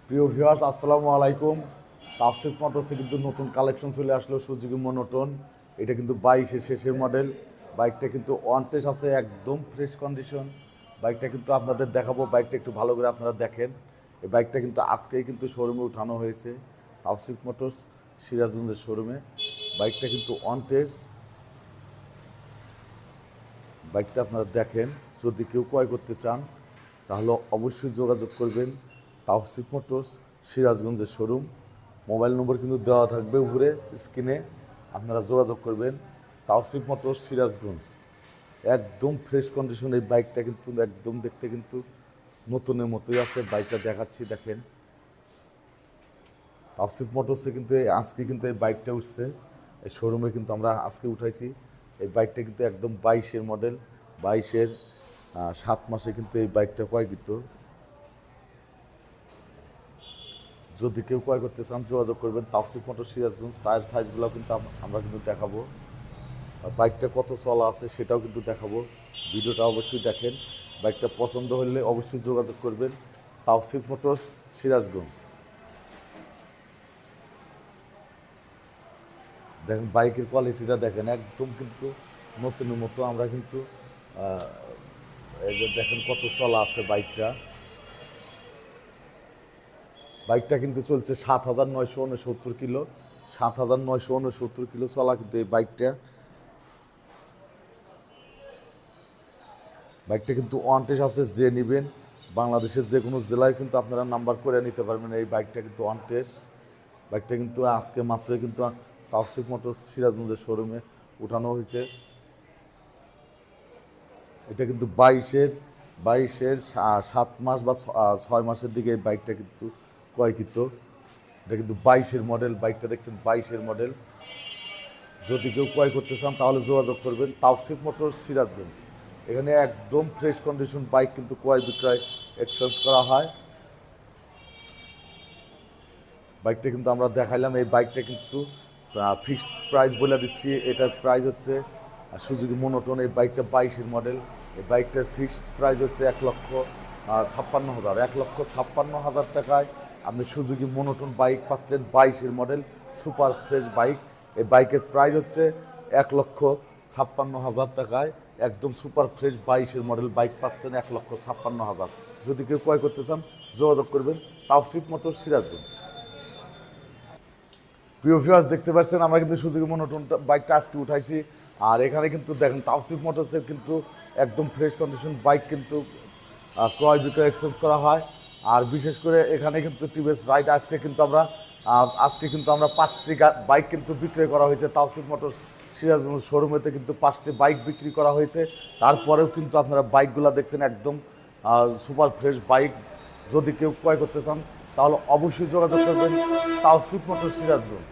প্রিয় ভিউয়ার্স, আসসালামু আলাইকুম। তাফসিফ মোটরসে কিন্তু নতুন কালেকশন চলে আসলো, সুজুকি মনোটন। এটা কিন্তু 22-এর শেষের মডেল। বাইকটা কিন্তু অন টেস্ট আছে, একদম ফ্রেশ কন্ডিশন। বাইকটা কিন্তু আপনাদের দেখাবো, বাইকটা একটু ভালো করে আপনারা দেখেন। এই বাইকটা কিন্তু আজকেই কিন্তু শোরুমে উঠানো হয়েছে, তাফসিফ মোটরস সিরাজগঞ্জের শোরুমে। বাইকটা কিন্তু অন টেস্ট। বাইকটা আপনারা দেখেন, যদি কেউ ক্রয় করতে চান তাহলে অবশ্যই যোগাযোগ করবেন তাওসিফ মোটরস সিরাজগঞ্জের শোরুম। মোবাইল নম্বর কিন্তু দেওয়া থাকবে উপরে স্ক্রিনে, আপনারা যোগাযোগ করবেন। তাওসিফ মোটরস সিরাজগঞ্জ, একদম ফ্রেশ কন্ডিশন। এই বাইকটা কিন্তু একদম দেখতে কিন্তু নতুনের মতোই আছে। বাইকটা দেখাচ্ছি, দেখেন। তাওসিফ মোটরসে কিন্তু আজকে কিন্তু এই বাইকটা উঠছে, এই শোরুমে কিন্তু আমরা আজকে উঠাইছি। এই বাইকটা কিন্তু একদম 22-এর মডেল, 22-এর 7 মাসে কিন্তু এই বাইকটা ক্রয়কৃত। যদি কেউ ক্রয় করতে চান যোগাযোগ করবেন তাওসিফ মোটর সিরাজগঞ্জ। টায়ার সাইজগুলো কিন্তু আমরা কিন্তু দেখাবো, আর বাইকটা কত চলা আছে সেটাও কিন্তু দেখাবো। ভিডিওটা অবশ্যই দেখেন। বাইকটা পছন্দ হলে অবশ্যই যোগাযোগ করবেন তাওসিফ মোটরস সিরাজগঞ্জ। দেখেন বাইকের কোয়ালিটিটা দেখেন, একদম কিন্তু নতুনের মতো। আমরা কিন্তু এই যে দেখেন কত চলা আছে বাইকটা। বাইকটা কিন্তু চলছে 7,969 কিলো, 7,969 কিলো চলা কিন্তু এই বাইকটা। বাইকটা কিন্তু ওয়ান্টেজ আছে, যে নেবেন বাংলাদেশের যে কোনো জেলায় কিন্তু আপনারা নাম্বার করে নিতে পারবেন। এই বাইকটা কিন্তু ওয়ান্টেজ। বাইকটা কিন্তু আজকে মাত্রই কিন্তু তাওসিফ মোটরস সিরাজগঞ্জের শোরুমে উঠানো হয়েছে। এটা কিন্তু 22-এর 7 মাস বা 6 মাসের দিকে এই বাইকটা কিন্তু ক্রয়কৃত। এটা কিন্তু 22-এর মডেল। বাইকটা দেখছেন 22-এর মডেল। যদি কেউ ক্রয় করতে চান তাহলে যোগাযোগ করবেন তাওসিফ মোটর সিরাজগঞ্জ। এখানে একদম ফ্রেশ কন্ডিশন বাইক কিন্তু ক্রয় বিক্রয় এক্সচেঞ্জ করা হয়। বাইকটা কিন্তু আমরা দেখাইলাম। এই বাইকটা কিন্তু ফিক্সড প্রাইস বলে দিচ্ছি। এটার প্রাইস হচ্ছে সুজুকি মনোটন। এই বাইকটা 22-এর মডেল। এই বাইকটার ফিক্সড প্রাইস হচ্ছে 1,56,000, 1,56,000 টাকায় আপনি সুজুকি মনোটন বাইক পাচ্ছেন। 22-এর মডেল সুপার ফ্রেশ বাইক। এই বাইকের প্রাইস হচ্ছে 1,56,000 টাকায় একদম সুপার ফ্রেশ 22-এর মডেল বাইক পাচ্ছেন 1,56,000। যদি কেউ ক্রয় করতে চান যোগাযোগ করবেন তাওসিফ মোটর সিরাজগঞ্জ। প্রিয় ভিউয়ার্স, দেখতে পাচ্ছেন আমরা কিন্তু সুজুকি মনোটন বাইকটা আজকে উঠাইছি। আর এখানে কিন্তু দেখেন তাওসিফ মোটরসের কিন্তু একদম ফ্রেশ কন্ডিশন বাইক কিন্তু ক্রয় বিক্রয় এক্সচেঞ্জ করা হয়। আর বিশেষ করে এখানে কিন্তু টিভিএস রাইড আজকে কিন্তু আমরা 5টি বাইক কিন্তু বিক্রয় করা হয়েছে। তাওসিফ মোটরস সিরাজগঞ্জ শোরুমেতে কিন্তু 5টি বাইক বিক্রি করা হয়েছে। তারপরেও কিন্তু আপনারা বাইকগুলো দেখছেন একদম সুপার ফ্রেশ বাইক। যদি কেউ ক্রয় করতে চান তাহলে অবশ্যই যোগাযোগ করবেন তাওসিফ মোটর সিরাজগঞ্জ।